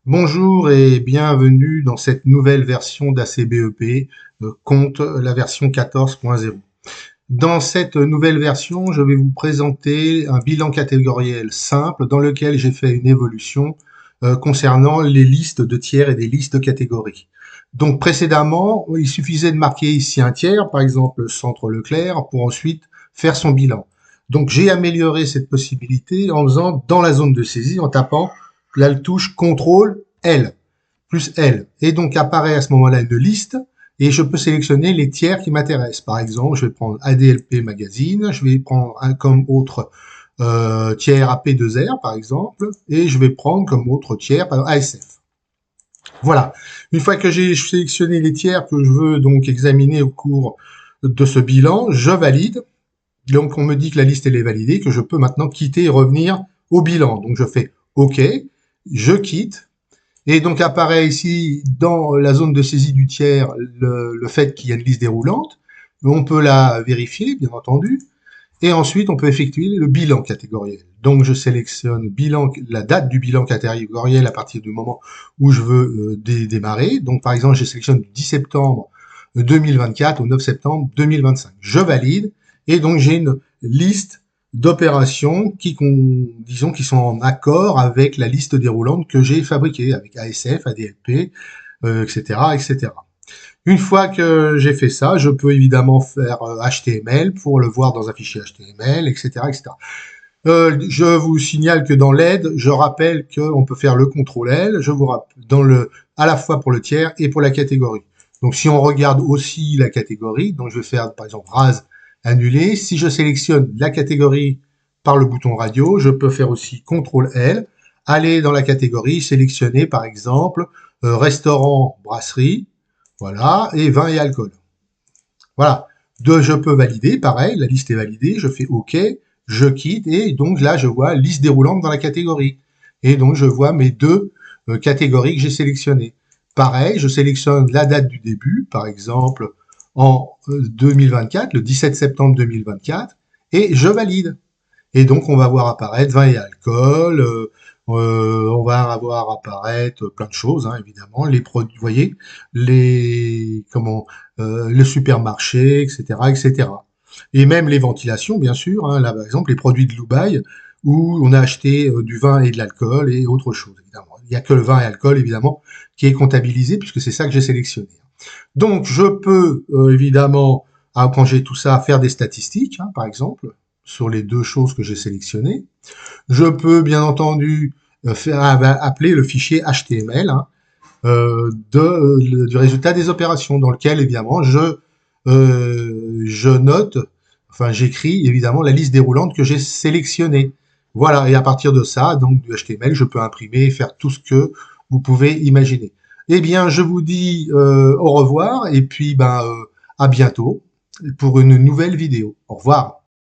Bonjour et bienvenue dans cette nouvelle version d'ACBEP, compte la version 14.0. Dans cette nouvelle version, je vais vous présenter un bilan catégoriel simple dans lequel j'ai fait une évolution concernant les listes de tiers et des listes de catégories. Donc précédemment, il suffisait de marquer ici un tiers, par exemple Centre Leclerc, pour ensuite faire son bilan. Donc j'ai amélioré cette possibilité en faisant dans la zone de saisie, en tapant la touche CTRL L plus L. Et donc apparaît à ce moment-là une liste et je peux sélectionner les tiers qui m'intéressent. Par exemple, je vais prendre ADLP Magazine, je vais prendre comme autre tiers AP2R par exemple, et je vais prendre comme autre tiers par exemple, ASF. Voilà. Une fois que j'ai sélectionné les tiers que je veux donc examiner au cours de ce bilan, je valide. Donc on me dit que la liste elle est validée, que je peux maintenant quitter et revenir au bilan. Donc je fais OK, je quitte. Et donc apparaît ici dans la zone de saisie du tiers le fait qu'il y a une liste déroulante. On peut la vérifier, bien entendu. Et ensuite, on peut effectuer le bilan catégoriel. Donc, je sélectionne la date du bilan catégoriel à partir du moment où je veux démarrer. Donc, par exemple, je sélectionne du 10 septembre 2024 au 9 septembre 2025. Je valide. Et donc, j'ai une liste d'opérations disons, qui sont en accord avec la liste déroulante que j'ai fabriquée, avec ASF, ADLP, etc., etc. Une fois que j'ai fait ça, je peux évidemment faire HTML pour le voir dans un fichier HTML, etc., etc. Je vous signale que dans l'aide, je rappelle qu'on peut faire le CTRL L, je vous rappelle, à la fois pour le tiers et pour la catégorie. Donc si on regarde aussi la catégorie, donc je vais faire par exemple RAS annuler. Si je sélectionne la catégorie par le bouton radio, je peux faire aussi CTRL L, aller dans la catégorie, sélectionner par exemple restaurant, brasserie, voilà, et vin et alcool. Voilà. Je peux valider, pareil, la liste est validée, je fais OK, je quitte, et donc là, je vois liste déroulante dans la catégorie. Et donc, je vois mes deux catégories que j'ai sélectionnées. Pareil, je sélectionne la date du début, par exemple, en 2024, le 17 septembre 2024, et je valide. Et donc, on va voir apparaître vin et alcool, on va voir apparaître plein de choses, hein, évidemment, les produits, vous voyez, le supermarché, etc., etc. Et même les ventilations, bien sûr, hein, là, par exemple, les produits de Dubaï, où on a acheté du vin et de l'alcool et autre chose, évidemment. Il n'y a que le vin et l'alcool, évidemment, qui est comptabilisé, puisque c'est ça que j'ai sélectionné. Donc, je peux, évidemment, quand j'ai tout ça, faire des statistiques, hein, par exemple, sur les deux choses que j'ai sélectionnées. Je peux, bien entendu, appeler le fichier HTML, hein, du résultat des opérations, dans lequel, évidemment, je note, enfin, j'écris, évidemment, la liste déroulante que j'ai sélectionnée. Voilà, et à partir de ça, donc du HTML, je peux imprimer et faire tout ce que vous pouvez imaginer. Eh bien, je vous dis au revoir, et puis à bientôt pour une nouvelle vidéo. Au revoir.